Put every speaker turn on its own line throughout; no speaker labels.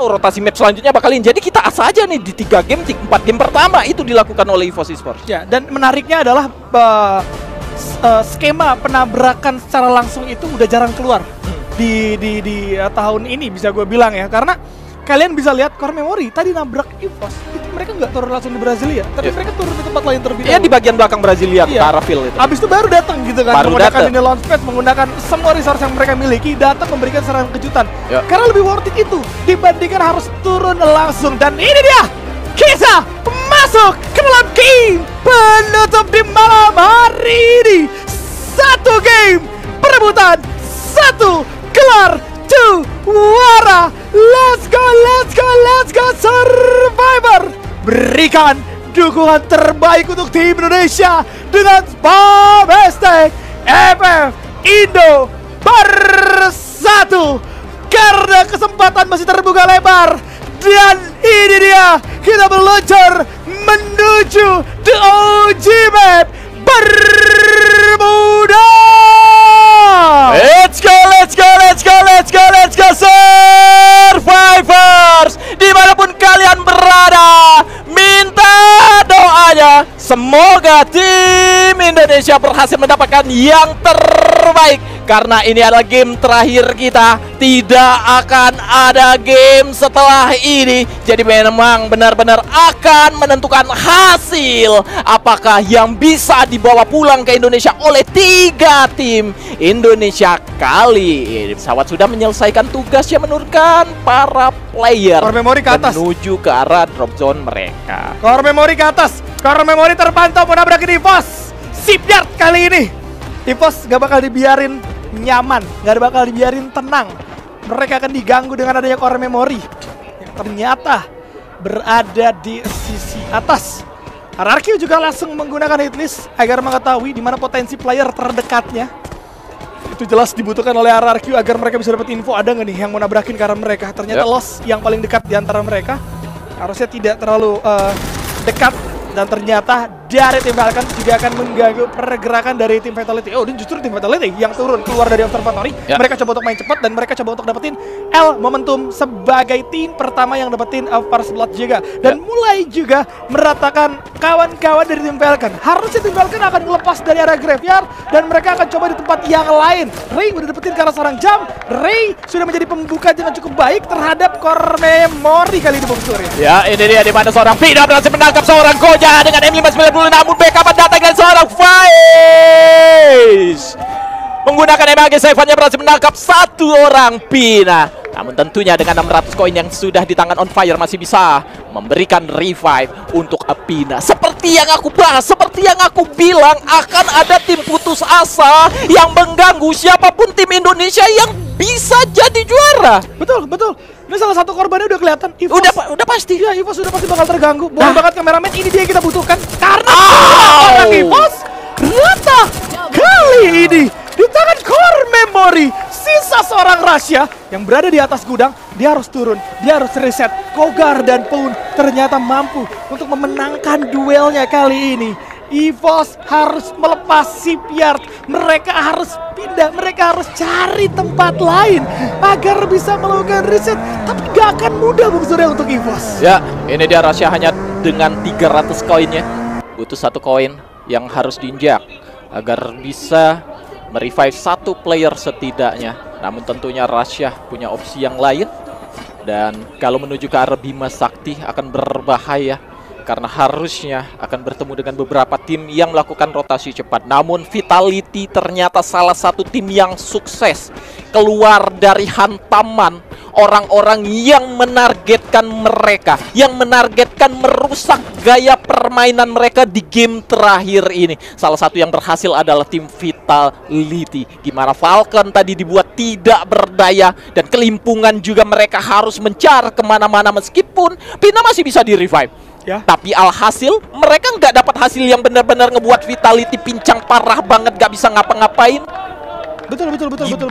rotasi map selanjutnya bakalin. Jadi kita asa aja nih di 3 game, 4 game pertama itu dilakukan oleh EVOS Esports.
Ya, dan menariknya adalah skema penabrakan secara langsung itu udah jarang keluar di tahun ini, bisa gue bilang ya, karena kalian bisa lihat Core Memory tadi nabrak EVOS itu mereka nggak turun langsung di Brasilia, tapi mereka turun di tempat lain terlebih dahulu.
Di bagian belakang Brasilia, ke arah field itu.
Abis itu baru datang gitu kan,
Baru
menggunakan
datang.
ini launchpad, menggunakan semua resource yang mereka miliki, datang memberikan serangan kejutan. Karena lebih worth it itu dibandingkan harus turun langsung. Dan ini dia kisah masuk ke dalam game penutup di malam hari ini. 1 game perebutan 1 gelar juara. Let's go, let's go, let's go Survivor. Berikan dukungan terbaik untuk tim Indonesia dengan spam hashtag FF Indo bersatu, karena kesempatan masih terbuka lebar. Dan ini dia, kita meluncur menuju the OG map Bermuda.
Let's go, let's go, let's go, let's go, let's go Survivors. Dimanapun kalian berada, minta doanya semoga tim Indonesia berhasil mendapatkan yang terbaik, karena ini adalah game terakhir kita. Tidak akan ada game setelah ini. Jadi memang benar-benar akan menentukan hasil apakah yang bisa dibawa pulang ke Indonesia oleh 3 tim Indonesia kali ini. Pesawat sudah menyelesaikan tugasnya, menurunkan para player
Core Memory ke atas,
menuju ke arah drop zone mereka.
Core Memory ke atas, Core Memory terpantau menabrak EVOS. Shipyard kali ini EVOS gak bakal dibiarin nyaman, gak bakal dibiarin tenang. Mereka akan diganggu dengan adanya Core Memory yang ternyata berada di sisi atas. RRQ juga langsung menggunakan hitlist agar mengetahui di mana potensi player terdekatnya. Itu jelas dibutuhkan oleh RRQ agar mereka bisa dapat info ada nggak nih yang mau nabrakin ke arah mereka. Ternyata Lost yang paling dekat di antara mereka, harusnya tidak terlalu dekat. Dan ternyata dari tim Falcon juga akan mengganggu pergerakan dari tim Vitality. Oh, dan justru tim Vitality yang turun keluar dari observatory. Mereka coba untuk main cepat dan mereka coba untuk dapetin L momentum sebagai tim pertama yang dapetin First Blood juga. Dan mulai juga meratakan kawan-kawan dari tim Falcon. Harusnya tim Falcon akan lepas dari area graveyard dan mereka akan coba di tempat yang lain. Ray udah dapetin karena seorang jam. Ray sudah menjadi pembuka dengan cukup baik terhadap Core Memory kali ini, Bung Surya.
Ya, ini dia di mana seorang Pina berhasil menangkap seorang Koja dengan M590, namun backup datang dari seorang Faiz. Menggunakan MAG7-nya berhasil menangkap 1 orang Pina. Namun tentunya dengan 600 koin yang sudah di tangan On Fire masih bisa memberikan revive untuk Pina. Seperti yang aku bahas, seperti yang aku bilang, akan ada tim putus asa yang mengganggu siapapun tim Indonesia yang bisa jadi juara.
Betul, betul. Ini salah satu korbannya udah kelihatan. EVOS,
udah pasti.
Ya, EVOS sudah pasti bakal terganggu. Boleh banget kameramen, ini dia yang kita butuhkan. Karena orang EVOS rata kali ini di tangan Core Memory. Sisa seorang Rasya yang berada di atas gudang, dia harus turun, dia harus reset. Kogar dan Poon ternyata mampu untuk memenangkan duelnya kali ini. EVOS harus melepas Shipyard, mereka harus pindah, mereka harus cari tempat lain agar bisa melakukan reset. Tapi gak akan mudah, Bung Surya, untuk EVOS.
Ya, ini dia Rasya hanya dengan 300 koinnya. Butuh 1 koin yang harus diinjak agar bisa merevive 1 player setidaknya. Namun tentunya Rasya punya opsi yang lain. Dan kalau menuju ke arah Bima Sakti akan berbahaya, karena harusnya akan bertemu dengan beberapa tim yang melakukan rotasi cepat. Namun Vitality ternyata salah satu tim yang sukses keluar dari hantaman orang-orang yang menargetkan mereka, yang menargetkan merusak gaya permainan mereka di game terakhir ini. Salah satu yang berhasil adalah tim Vitality, gimana Falcon tadi dibuat tidak berdaya, dan kelimpungan juga mereka harus mencar kemana-mana meskipun Pina masih bisa di-revive. Ya. Tapi alhasil mereka nggak dapat hasil yang benar-benar ngebuat Vitality pincang parah banget, nggak bisa ngapa-ngapain.
Betul.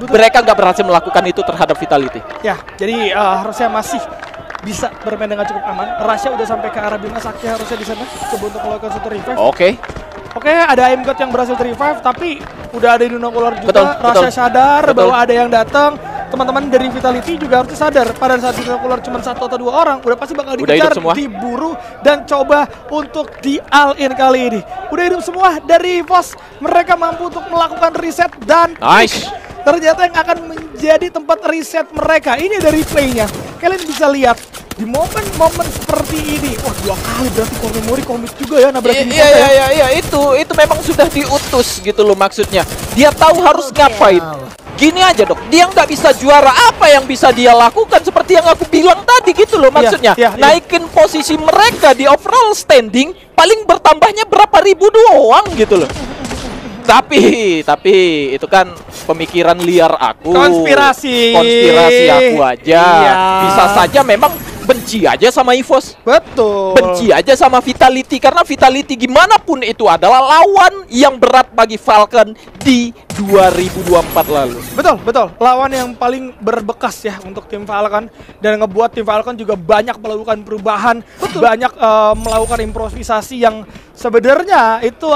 Mereka nggak berhasil melakukan itu terhadap Vitality.
Ya, jadi harusnya masih bisa bermain dengan cukup aman. Rasya udah sampai ke arah Bima Sakti harusnya di sana coba untuk melakukan satu revive. Oke, ada M-God yang berhasil revive, tapi udah ada Dino keluar juga. Rasya sadar bahwa ada yang datang. teman-teman dari Vitality juga harus sadar pada saat kita keluar cuma 1 atau 2 orang udah pasti bakal dikejar, diburu dan coba untuk di all in kali ini. Udah hidup semua dari EVOS, mereka mampu untuk melakukan reset dan
nice.
Ternyata yang akan menjadi tempat reset mereka ini dari replaynya. Kalian bisa lihat di momen-momen seperti ini. Wah, 2 kali berarti core memory komit juga ya nabrakin.
Iya, itu memang sudah diutus gitu loh maksudnya. Dia tahu harus ngapain. Gini aja dok, dia nggak bisa juara, apa yang bisa dia lakukan seperti yang aku bilang tadi gitu loh maksudnya. Naikin posisi mereka di overall standing, paling bertambahnya berapa ribu doang gitu loh. Tapi itu kan pemikiran liar aku. Konspirasi aku aja. Bisa saja memang benci aja sama EVOS.
Betul.
Benci aja sama Vitality karena Vitality gimana pun itu adalah lawan yang berat bagi Falcon di 2024 lalu.
Betul. Lawan yang paling berbekas ya untuk tim Falcon dan ngebuat tim Falcon juga banyak melakukan perubahan, banyak melakukan improvisasi yang sebenarnya itu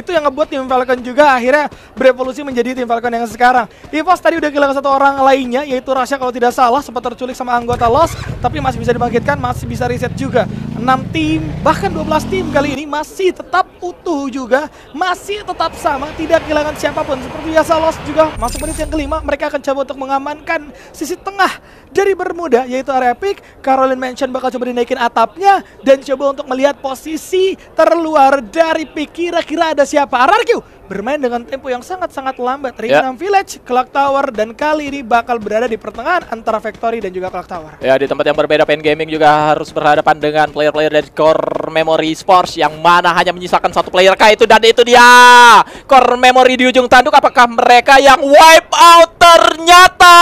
yang ngebuat tim Falcon juga akhirnya berevolusi menjadi tim Falcon yang sekarang. EVOS tadi udah kehilangan 1 orang lainnya yaitu Rasha kalau tidak salah, sempat terculik sama anggota Lost tapi masih bisa dibangkitkan, masih bisa reset juga. 6 tim bahkan 12 tim kali ini masih tetap utuh juga, masih tetap sama, tidak kehilangan siapapun. Seperti biasa Lost juga masuk menit yang kelima, mereka akan coba untuk mengamankan sisi tengah dari Bermuda yaitu area pick. Caroline Mansion bakal coba dinaikin atapnya dan coba untuk melihat posisi terluar dari pick. Kira-kira ada siapa? RRQ bermain dengan tempo yang sangat-sangat lambat. Ring 6 Village, Clock Tower, dan kali ini bakal berada di pertengahan antara Factory dan juga Clock Tower.
Ya, di tempat yang berbeda Pen Gaming juga harus berhadapan dengan player-player dari Core Memory Sports yang mana hanya menyisakan 1 player kah itu, dan itu dia Core Memory di ujung tanduk. Apakah mereka yang wipe out? Ternyata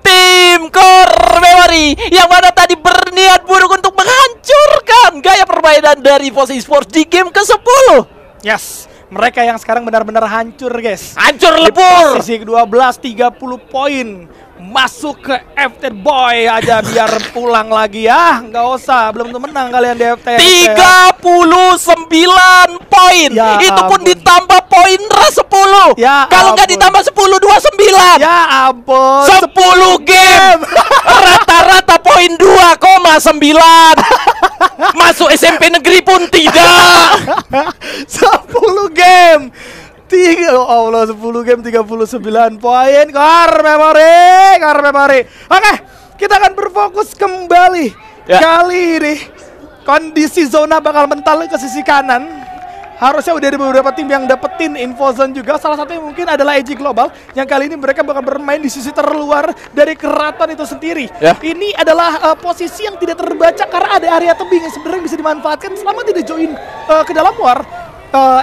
tim Core Memory yang mana tadi berniat buruk untuk menghancurkan gaya permainan dari EVOS Esports di game ke-10.
Yes, mereka yang sekarang benar-benar hancur guys.
Hancur lebur.
Posisi 12, 30 poin. Masuk ke FT Boy aja biar pulang lagi ya. Nggak usah, belum tentu menang kalian di FT.
39 poin.
Ya,
itu pun ditambah poin 10.
Ya,
kalau nggak ditambah 10, 29.
Ya ampun.
10 game. Rata-rata poin 2,9. Masuk SMP negeri pun tidak.
10 game. Oh Allah, 10 game 39 poin. Core Memory. Oke, kita akan berfokus kembali. Kali ini kondisi zona bakal mental ke sisi kanan. Harusnya udah ada beberapa tim yang dapetin info zone juga. Salah satunya mungkin adalah EG Global yang kali ini mereka bakal bermain di sisi terluar dari keraton itu sendiri. Ini adalah posisi yang tidak terbaca karena ada area tebing yang sebenarnya bisa dimanfaatkan selama tidak join ke dalam war.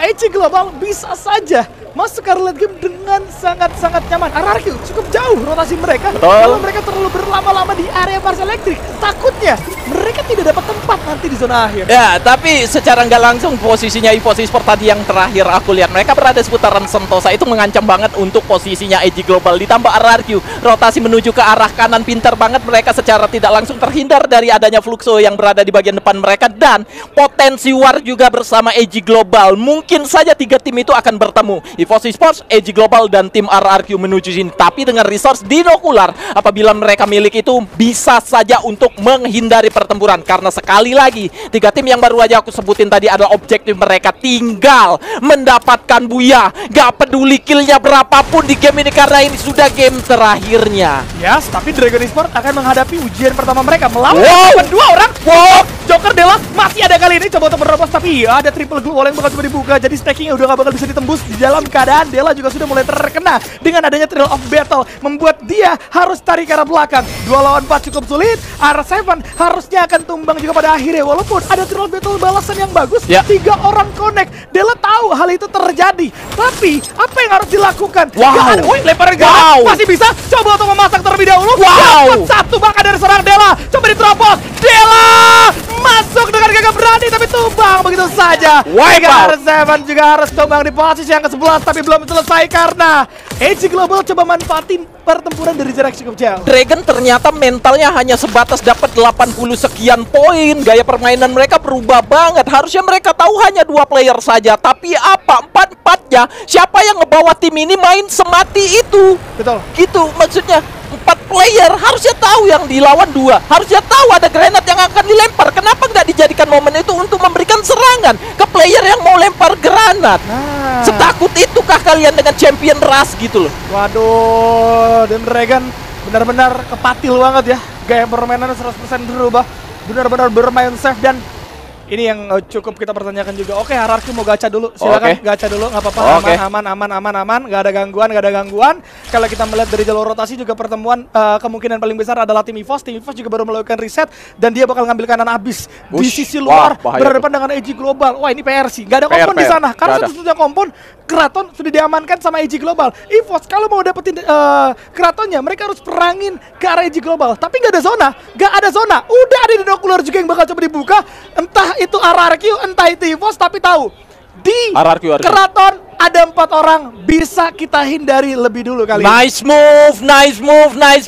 EG Global bisa saja masuk ke late game dengan sangat-sangat nyaman. RRQ cukup jauh rotasi mereka. Kalau mereka terlalu berlama-lama di area Mars Electric, takutnya mereka tidak dapat tempat nanti di zona akhir.
Ya, tapi secara nggak langsung posisinya EVOS Esports tadi yang terakhir aku lihat mereka berada seputaran Sentosa itu mengancam banget untuk posisinya EG Global. Ditambah RRQ rotasi menuju ke arah kanan, pintar banget mereka secara tidak langsung terhindar dari adanya Fluxo yang berada di bagian depan mereka, dan potensi war juga bersama EG Global. Mungkin saja 3 tim itu akan bertemu, EVOS Esports, EG Global, dan tim RRQ menuju sini. Tapi dengan resource binokular apabila mereka milik itu bisa saja untuk menghindari pertempuran. Karena sekali lagi 3 tim yang baru aja aku sebutin tadi adalah objektif mereka tinggal mendapatkan buya. Gak peduli killnya berapapun di game ini karena ini sudah game terakhirnya.
Yes, tapi Dragon Esports akan menghadapi ujian pertama mereka melawan 2 orang. Joker Dela masih ada kali ini coba untuk menerobos, tapi ada triple glue wall yang bakal coba dibuka. Jadi stackingnya udah gak bakal bisa ditembus. Di dalam keadaan Dela juga sudah mulai terkena dengan adanya Trail of Battle, membuat dia harus tarik ke arah belakang. 2 lawan 4 cukup sulit. R7 harusnya akan tumbang juga pada akhirnya, walaupun ada Trail of Battle balasan yang bagus. 3 orang connect. Dela tahu hal itu terjadi, tapi apa yang harus dilakukan? Lempar gas masih bisa coba untuk memasak terlebih dahulu. Dapat 1 bahkan dari serang Dela. Coba diterobos. Dela masuk dengan gagah berani tapi tumbang begitu saja. Seven juga harus tumbang di posisi yang ke-11 tapi belum selesai karena AG Global coba manfaatin pertempuran dari jarak cukup jauh.
Dragon ternyata mentalnya hanya sebatas dapat 80 sekian poin. Gaya permainan mereka berubah banget. Harusnya mereka tahu hanya 2 player saja. Tapi apa? 4-4-nya? Siapa yang ngebawa tim ini main semati itu?
Betul.
Gitu maksudnya. 4 player harusnya tahu yang dilawan 2. Harusnya tahu ada granat yang akan dilempar. Kenapa nggak dijadikan momen itu untuk memberikan serangan ke player yang mau lempar granat? Setakut itukah kalian dengan champion Rush gitu loh?
Waduh, dan Dragon benar-benar kepatil banget ya. Gaya permainannya 100% berubah. Benar-benar bermain safe dan ini yang cukup kita pertanyakan juga. Oke, Hierarchy mau gacha dulu. Silakan gacha dulu, nggak apa-apa. Aman. Nggak ada gangguan. Kalau kita melihat dari jalur rotasi juga pertemuan kemungkinan paling besar adalah tim EVOS. Tim EVOS juga baru melakukan reset dan dia bakal ngambil kanan abis di sisi luar berhadapan dengan AG Global. Wah, ini PR sih. Nggak ada kompon di sana. Karena satu-satunya kompon Kraton sudah diamankan sama AG Global. EVOS kalau mau dapetin Kratonnya, mereka harus perangin ke arah AG Global. Tapi nggak ada zona. Udah ada Dinokular juga yang bakal coba dibuka. Entah itu RRQ, entah itu EVOS, tapi tahu di Kraton ada 4 orang, bisa kita hindari lebih dulu kali ini.
Nice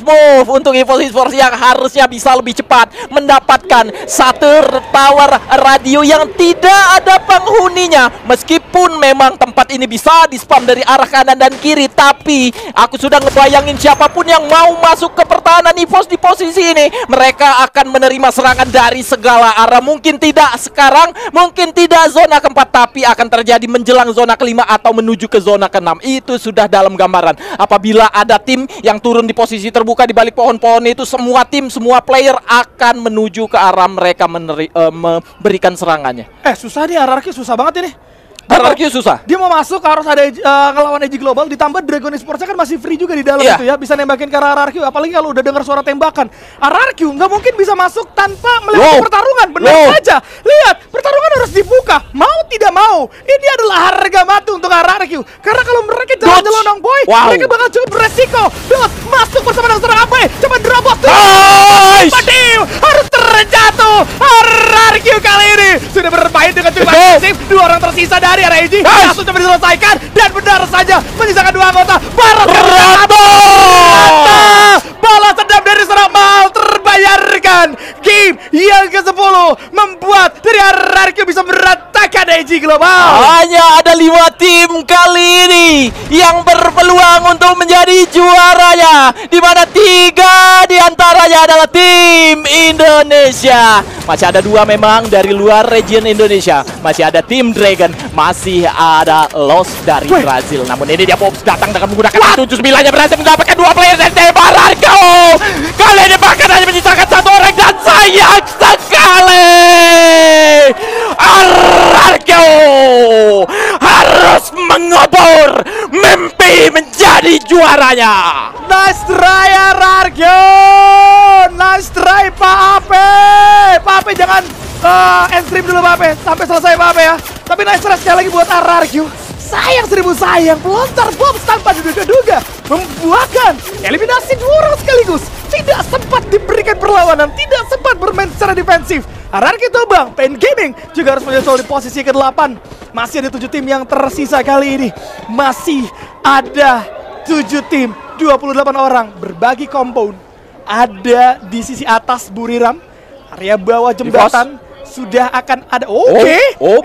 move untuk EVOS Esports yang harusnya bisa lebih cepat mendapatkan satu tower radio yang tidak ada penghuninya. Meskipun memang tempat ini bisa di-spam dari arah kanan dan kiri, tapi aku sudah ngebayangin siapapun yang mau masuk ke pertahanan EVOS di posisi ini, mereka akan menerima serangan dari segala arah. Mungkin tidak sekarang, mungkin tidak zona keempat, tapi akan terjadi menjelang zona kelima atau menuju ke zona ke-6. Itu sudah dalam gambaran. Apabila ada tim yang turun di posisi terbuka di balik pohon-pohon itu, semua tim, semua player akan menuju ke arah mereka memberikan serangannya.
Susah nih, RRQ susah banget ini.
RRQ susah.
Dia mau masuk harus ada ngelawan AG Global, ditambah Dragon Esports kan masih free juga di dalam itu ya, bisa nembakin ke arah RRQ. Apalagi kalau udah dengar suara tembakan, RRQ nggak mungkin bisa masuk tanpa melewati pertarungan. Benar saja. Lihat, pertarungan harus dibuka. Mau tidak mau, ini adalah harga mati untuk RRQ. Karena kalau mereka jalan-jalan boy, mereka bakal cukup beresiko. Masuk bersama dengan seorang apa? Coba drop harus terjatuh. RRQ kali ini sudah bermain dengan cukup agresif. 2 orang tersisa dari RAG langsung coba diselesaikan dan benar saja menyisakan 2 anggota. Balas dendam dari seorang Mal terbayarkan. Game yang ke-10 membuat dari RRQ bisa berantakan AG Global.
Hanya ada 5 tim kali ini yang berpeluang untuk menjadi juaranya, di mana 3 diantaranya adalah tim Indonesia. Masih ada 2 memang dari luar region Indonesia. Masih ada tim Dragon, masih ada Lost dari Brazil. Namun ini dia Pops datang dengan menggunakan 79-nya, berhasil mendapatkan 2 player dari tim RRQ. Kali ini bahkan hanya menyisakan 1 orang dan sayang sekali RRQ harus mengubur mimpi menjadi juaranya.
Nice try RRQ, nice try Pak Ape. Pak Ape jangan end stream dulu Pak Ape, sampai selesai Pak Ape ya. Tapi nice try sekali lagi buat RRQ. Sayang 1000 sayang, pelontar bom tanpa diduga-duga membuahkan eliminasi 2 orang sekaligus. Tidak sempat diberikan perlawanan, tidak sempat bermain secara defensif. RRQ tumbang, Pain Gaming juga harus menyusul di posisi ke-8. Masih ada 7 tim yang tersisa kali ini. Masih ada 7 tim, 28 orang berbagi compound. Ada di sisi atas Buriram, area bawah jembatan sudah akan ada.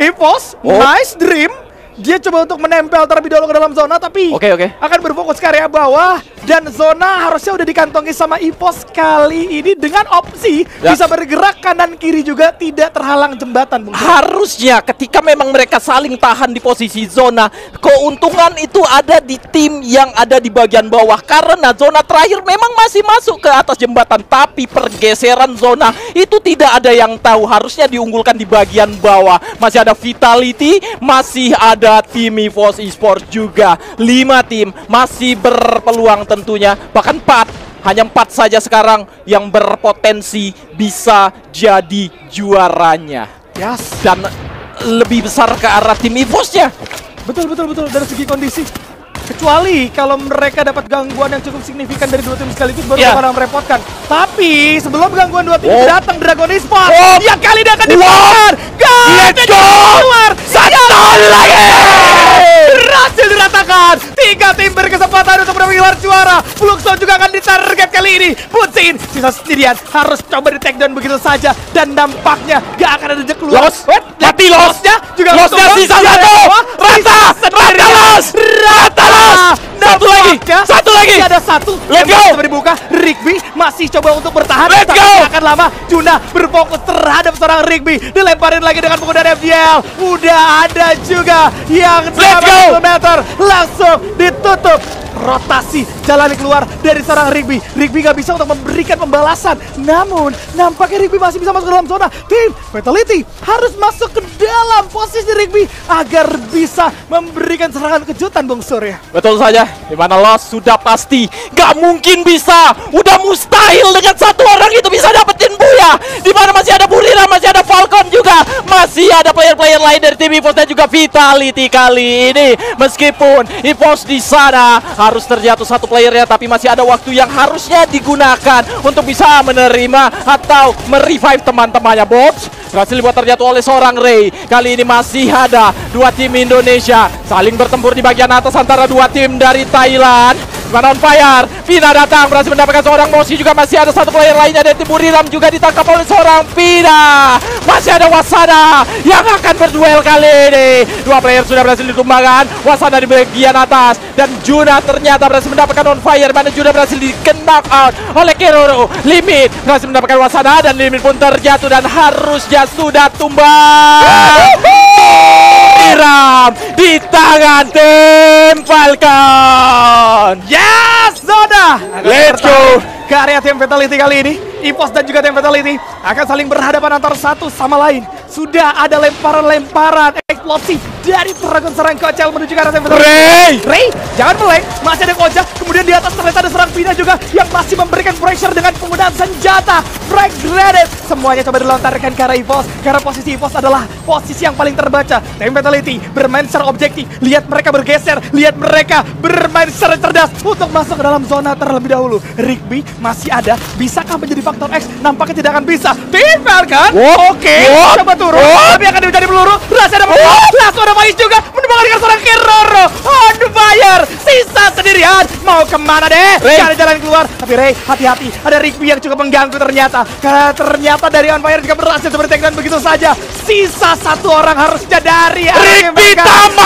EVOS, nice dream. Dia coba untuk menempel terlebih dahulu ke dalam zona, tapi akan berfokus ke area bawah. Dan zona harusnya udah dikantongi sama EVOS kali ini dengan opsi bisa bergerak kanan kiri juga, tidak terhalang jembatan.
Harusnya ketika memang mereka saling tahan di posisi zona, keuntungan itu ada di tim yang ada di bagian bawah. Karena zona terakhir memang masih masuk ke atas jembatan, tapi pergeseran zona itu tidak ada yang tahu. Harusnya diunggulkan di bagian bawah. Masih ada Vitality, masih ada tim EVOS Esports juga. 5 tim masih berpeluang tentunya, bahkan 4. Hanya 4 saja sekarang yang berpotensi bisa jadi juaranya. Dan lebih besar ke arah tim EVOS-nya.
Betul. Dari segi kondisi Kecuali kalau mereka dapat gangguan yang cukup signifikan dari dua tim sekaligus baru akan merepotkan. Tapi sebelum gangguan dua tim datang, Dragon Esports yang kali ini akan dibakar.
Let's go!
Keluar.
Satu lagi!
Berhasil diratakan. 3 tim berkesempatan untuk mengambil juara. Fluxo juga akan ditarget kali ini. Bucin sisa sendirian, harus coba di take down begitu saja. Dan nampaknya gak akan ada jejak keluar.
Mati Losnya
juga
Losnya sisa satu. Rata los. Satu lagi.
Ada satu.
Let's go.
Coba dibuka. Rigby masih coba untuk bertahan.
Let's
tapi
go.
gak akan lama. Juna berfokus terhadap seorang Rigby. Dilemparin lagi dengan penggunaan FGL. Udah ada juga yang 8 meter. Langsung ditutup. Rotasi jalan keluar dari seorang Rigby. Rigby gak bisa untuk memberikan pembalasan. Namun nampaknya Rigby masih bisa masuk ke dalam zona. Tim Vitality harus masuk ke dalam posisi Rigby agar bisa memberikan serangan kejutan, Bung Surya.
Betul saja, dimana Los sudah pasti gak mungkin bisa. Udah mustahil dengan satu orang itu bisa dapetin Buya. Dimana masih ada Burira, masih ada Falcon juga. Masih ada player-player lain dari tim EVOS dan juga Vitality kali ini. Meskipun EVOS di sana harus terjatuh satu playernya, tapi masih ada waktu yang harusnya digunakan untuk bisa menerima atau merevive teman-temannya. Bobs berhasil dibuat terjatuh oleh seorang Ray. Kali ini masih ada 2 tim Indonesia saling bertempur di bagian atas antara 2 tim dari Thailand. Dimana On Fire, Pina datang berhasil mendapatkan seorang Moshi, juga masih ada satu player lainnya dari tim Buriram juga ditangkap oleh seorang Pina. Masih ada Wasana yang akan berduel kali ini. 2 player sudah berhasil ditumbangkan. Wasana di bagian atas dan Juna ternyata berhasil mendapatkan On Fire, mana Juna berhasil di-knock out oleh Keroro. Limit berhasil mendapatkan Wasana dan Limit pun terjatuh dan harusnya sudah tumbang. Buriram di tangan tim Falcon.
Yes, zona.
Let's go.
Ke area tim Vitality kali ini. EVOS dan juga tim Vitality akan saling berhadapan antara satu sama lain. Sudah ada lemparan-lemparan eksplosif dari Dragon serang Kocel menuju ke arah tim Vitality. Ray, jangan melek. Masih ada Koja. Kemudian di atas ternyata ada serang Pina juga yang masih memberikan pressure dengan penggunaan senjata Frag Grenade. Semuanya coba dilontarkan ke arah EVOS karena posisi EVOS adalah posisi yang paling terbaca. Tim Vitality bermain secara objektif. Lihat mereka bergeser, lihat mereka bermain secara cerdas untuk masuk ke dalam zona terlebih dahulu. Rigby masih ada, bisakah menjadi faktor X? Nampaknya tidak akan bisa. Tim Falcon, oke, coba turun, tapi akan mencari peluru. Rasa ada langsung ada Faiz juga menemukan dengan seorang Keroro. On fire, sisa sendirian. Mau kemana deh? Cari jalan keluar. Tapi Ray, hati-hati, ada Rigby yang cukup mengganggu ternyata. Karena ternyata dari On Fire juga berhasil seperti take down begitu saja. Sisa satu orang harusnya dari
Rigby tamat.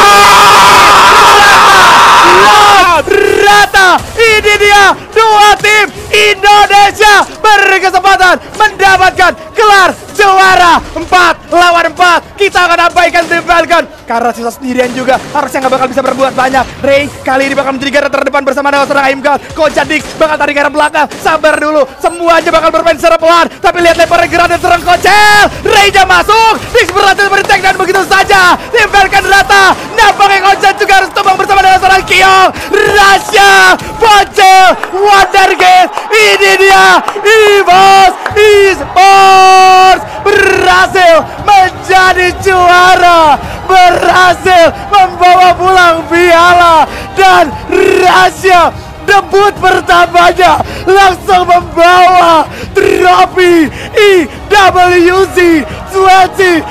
Rata, ini dia 2 tim Indonesia berkesempatan mendapatkan gelar juara 4 lawan 4. Kita akan abaikan tim Falcon karena sisa sendirian juga harusnya nggak bakal bisa berbuat banyak. Ray kali ini bakal menjadi garda terdepan bersama dengan seorang Aimgal. Kojadik bakal tarik ke arah belakang. Sabar dulu, semuanya bakal bermain secara pelan. Tapi lihat lemparan granat serang Kocel. Raynya masuk, Dix berhasil take down begitu saja. Tim Falcon rata. Nampaknya Kocel juga harus tumbang bersama dengan seorang Kiong. Rasya, Pocel, Wondergate. Ini dia EVOS Esports berhasil menjadi juara, berhasil membawa pulang piala, dan Rasya debut pertamanya langsung membawa trofi EWC 2021.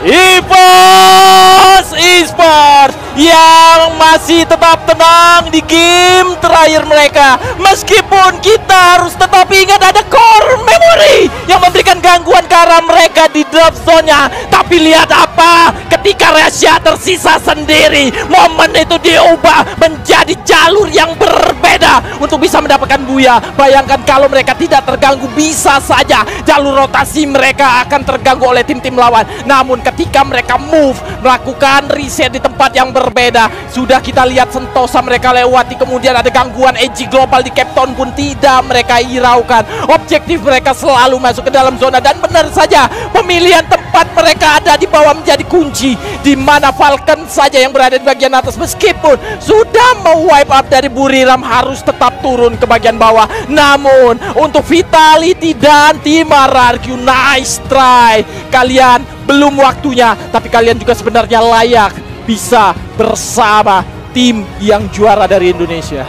EVOS Esports yang masih tetap tenang di game terakhir mereka. Meskipun kita harus tetap ingat ada core memory yang memberikan gangguan ke arah mereka di drop zone-nya. Tapi lihat apa, ketika Rasya tersisa sendiri, momen itu diubah menjadi jalur yang berbeda untuk bisa mendapatkan Buya. Bayangkan kalau mereka tidak terganggu, bisa saja jalur rotasi mereka akan terganggu oleh tim-tim lawan. Namun ketika mereka move, melakukan reset di tempat yang berbeda, sudah kita lihat Sentosa mereka lewati, kemudian ada gangguan EG global di Cape Town pun tidak mereka hiraukan. Objektif mereka selalu masuk ke dalam zona, dan benar saja pemilihan tempat mereka ada di bawah menjadi kunci, di mana Falcon saja yang berada di bagian atas. Meskipun sudah mewipe up dari Buriram, harus tetap turun ke bagian bawah. Namun untuk Vitality dan tim RRQ, nice try. Kalian belum waktunya, tapi kalian juga sebenarnya layak bisa bersama tim yang juara dari Indonesia.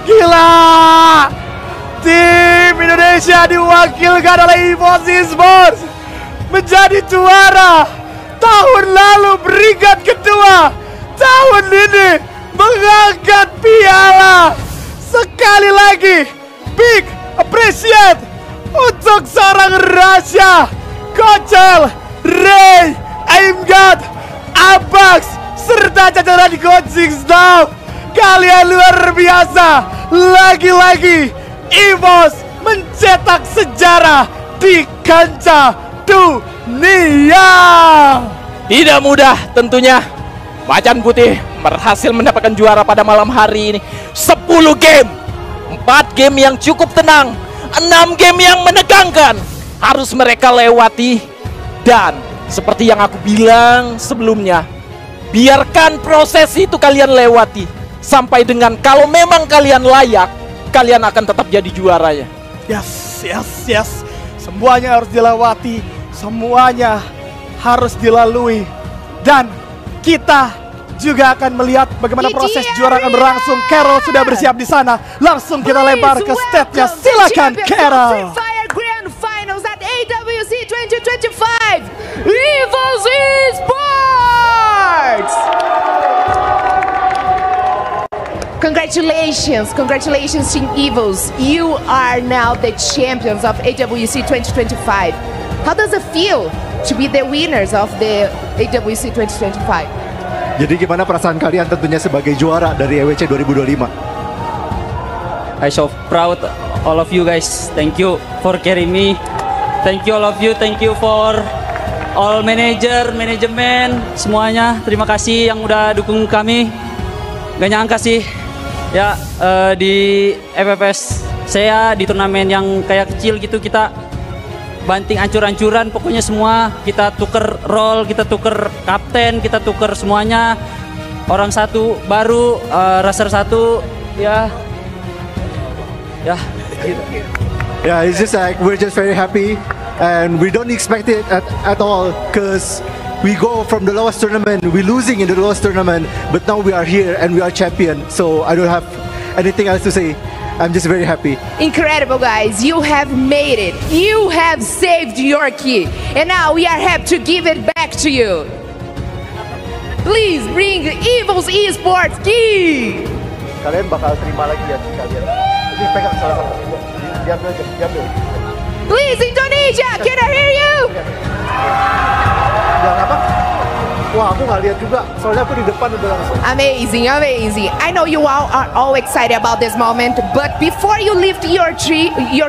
Gila! Tim Indonesia diwakilkan oleh EVOS Esports menjadi juara tahun lalu peringkat kedua. Tahun ini mengangkat piala. Sekali lagi big appreciate untuk seorang Rasya, Kocel, Ray, Aimgad, Abax, serta jajaran coaching staff. Kalian luar biasa. Lagi-lagi EVOS mencetak sejarah di kancah dunia.
Tidak mudah tentunya. Macan Putih berhasil mendapatkan juara pada malam hari ini. 10 game, 4 game yang cukup tenang, 6 game yang menegangkan harus mereka lewati. Dan seperti yang aku bilang sebelumnya, biarkan proses itu kalian lewati sampai dengan kalau memang kalian layak, kalian akan tetap jadi juaranya.
Yes. Semuanya harus dilewati, semuanya harus dilalui. Dan kita juga akan melihat bagaimana proses juara akan berlangsung. Carol sudah bersiap di sana. Langsung kita lempar ke stage-nya. Silakan Carol.
Grand Finals at AWC 2025 EVOS Esports. Congratulations Team EVOS. You are now the champions of AWC 2025. How does it feel to be the winners of the AWC 2025?
Jadi gimana perasaan kalian tentunya sebagai juara dari EWC 2025?
I so proud all of you guys. Thank you for carrying me. Thank you all of you. Thank you for all manajemen semuanya. Terima kasih yang udah dukung kami. Gak nyangka sih ya di FFS saya di turnamen yang kayak kecil gitu kita banting ancur-ancuran, pokoknya semua kita tuker role, kita tuker kapten, kita tuker semuanya. Orang satu baru, raser satu, ya.
Yeah, it's just like we're just very happy and we don't expect it at all because we go from the lowest tournament, we're losing in the lowest tournament, but now we are here and we are champion. So I don't have anything else to say. I'm just very happy.
Incredible, guys. You have made it. You have saved your key. And now we are happy to give it back to you. Please bring EVOS Esports key.
Kalian bakal terima lagi ya kalian. Ini pegang salah satu. Diambil aja, diambil.
Please, Indonesia, can I hear you?
Yang apa? Wah, aku nggak lihat juga. Soalnya aku di depan udah langsung.
Amazing. I know you all are all excited about this moment, but before you lift your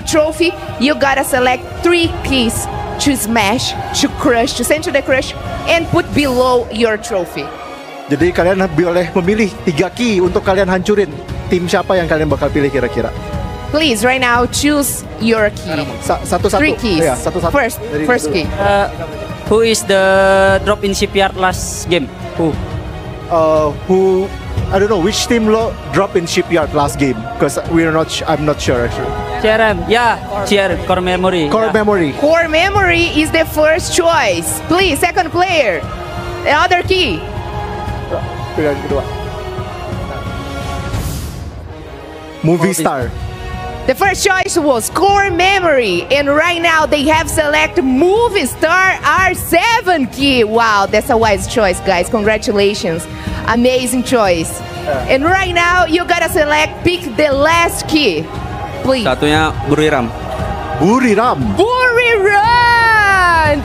trophy, you gotta select 3 keys to smash, to crush, to send to the crush, and put below your trophy.
Jadi kalian boleh memilih 3 key untuk kalian hancurin. Tim siapa yang kalian bakal pilih kira-kira?
Please, right now, choose your key.
Satu-satu.
3 keys.
Ya, satu-satu.
First key.
Who is the drop in shipyard last game? Who?
I don't know which team drop in shipyard last game because I'm not sure actually.
CRM, yeah, Core Memory.
Core Memory is the first choice. Please, second player. The other key.
Pilihan kedua. Movie Star.
The first choice was Core Memory, and right now they have selected Movie Star R7 key. Wow, that's a wise choice, guys. Congratulations. Amazing choice. And right now you gotta pick the last key. Please.
Satunya Buriram.
Buriram.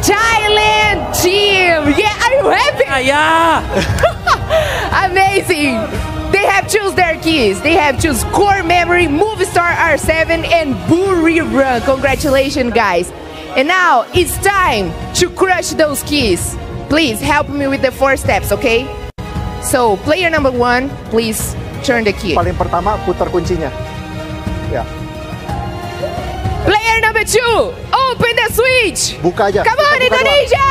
Thailand team. Yeah, are you happy?
Yeah.
Amazing. They have choose their keys. They have choose Core Memory, Movie Star R7, and Buriram. Congratulations, guys. And now it's time to crush those keys. Please help me with the 4 steps, okay? So player number 1, please turn the key.
Paling pertama putar kuncinya. Ya.
Player number 2, open the switch.
Buka aja.
Come on,
buka
Indonesia.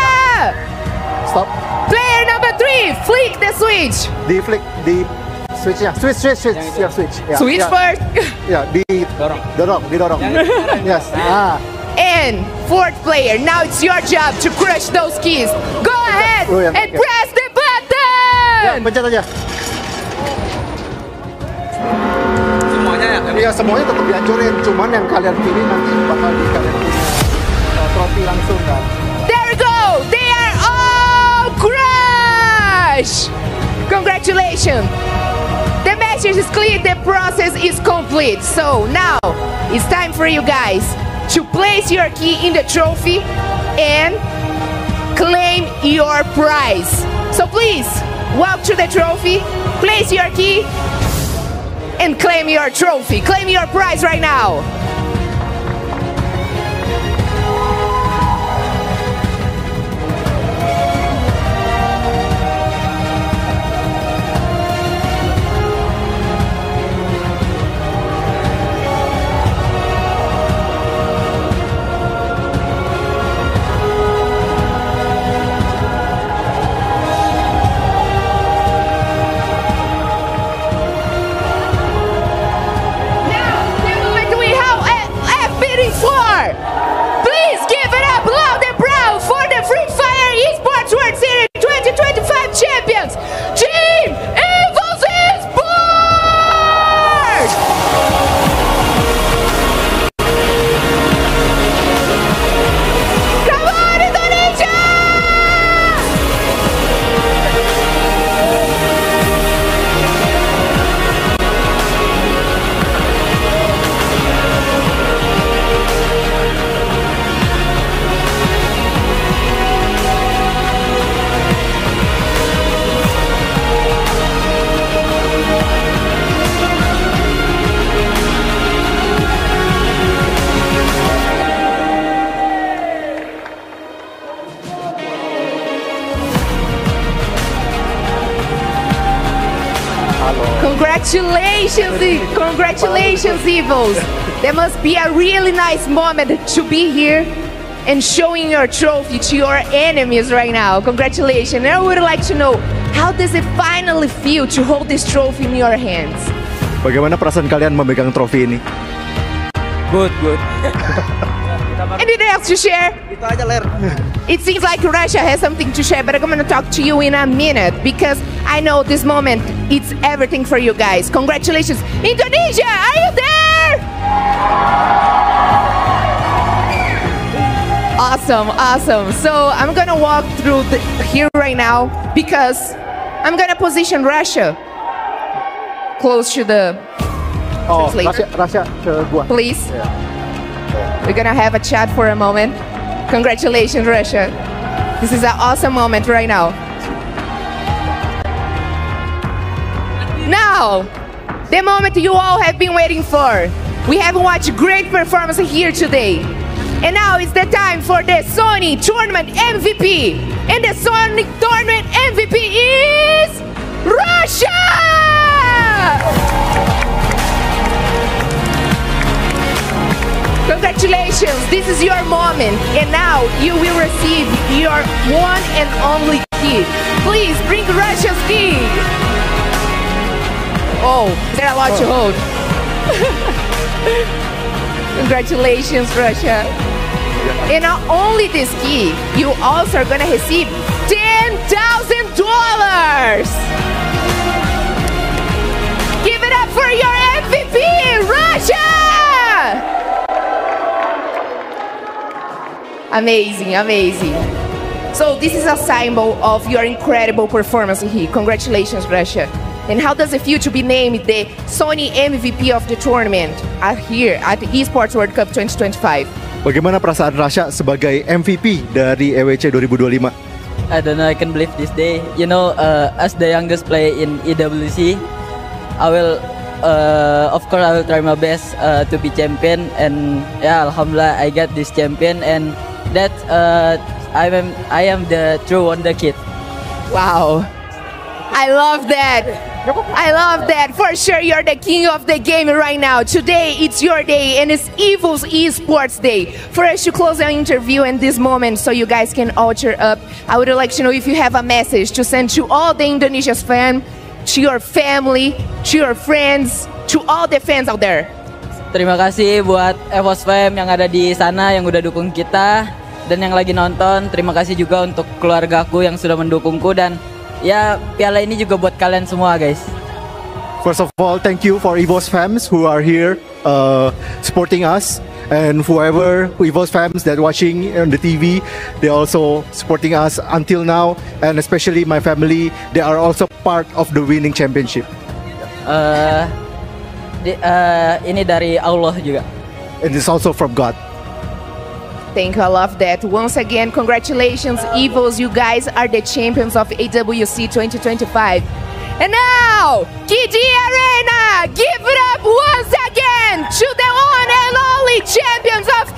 Stop.
Player number 3, flick the switch.
Di flick di switchnya. Switch. Ya, switch. Ya,
Switch
ya.
first.
Ya, didorong. Yes.
And 4th player, now it's your job to crush those keys. Go ahead and press the button. Congratulations!
Pencet aja.
Semuanya ya.
Iya, semuanya tetap dihancurin. Cuman yang kalian pilih nanti bakal di kalian punya trofi langsung kan.
There we go! They are all crushed! Congratulations! The message is clear, the process is complete. So now, it's time for you guys to place your key in the trophy and claim your prize. So please, walk to the trophy, place your key, and claim your trophy. Claim your prize right now. Please give it up loud and proud for the Free Fire Esports World Series 2025 champions, Team Evils Esports! Come on, Indonesia! Congratulations, Evils. That must be a really nice moment to be here and showing your trophy to your enemies right now. Congratulations. And I would like to know, how does it finally feel to hold this trophy in your hands?
Bagaimana perasaan kalian memegang trofi ini?
Good.
Anything else to share?
Itu aja, Ler.
It seems like Russia has something to share, but I'm going to talk to you in a minute because I know this moment, it's everything for you guys. Congratulations. Indonesia, are you there? Awesome. So I'm going to walk through here right now because I'm going to position Russia close to the translator.
Rasya ke gua.
Please. We're gonna have a chat for a moment. Congratulations, Russia. This is an awesome moment right now. Now, the moment you all have been waiting for. We have watched great performance here today. And now it's the time for the Sony Tournament MVP. And the Sony Tournament MVP is Russia! Congratulations, this is your moment, and now you will receive your one and only key. Please bring Russia's key. Oh, is there a lot to hold? Congratulations, Russia. And not only this key, you also are gonna receive $10,000. Give it up for your MVP, Russia! Amazing. So this is a symbol of your incredible performance here. Congratulations, Russia. And how does it feel to be named the Sony MVP of the tournament here at the Esports World Cup 2025?
Bagaimana perasaan Rasya sebagai MVP dari EWC 2025?
I don't know, I can believe this day. You know, as the youngest player in EWC, I will, of course, I will try my best to be champion. And yeah, Alhamdulillah, I got this champion, and that I am the true wonder kid.
Wow, I love that. For sure, you're the king of the game right now. Today, it's your day, and it's Evils Esports Day. For us to close our interview in this moment, so you guys can all cheer up, I would like to know if you have a message to send to all the Indonesia's fans, to your family, to your friends, to all the fans out there.
Terima kasih buat EVOS Fam yang ada di sana yang udah dukung kita dan yang lagi nonton. Terima kasih juga untuk keluargaku yang sudah mendukungku, dan Ya, piala ini juga buat kalian semua, guys.
First of all, thank you for EVOS fans who are here supporting us, and whoever EVOS fans that watching on the TV, they also supporting us until now, and especially my family, they are also part of the winning championship.
Ini dari Allah juga.
And it's also from God.
Thank you, I love that. Once again, congratulations, EVOS. You guys are the champions of AWC 2025. And now, KD Arena, give it up once again to the one and only champions of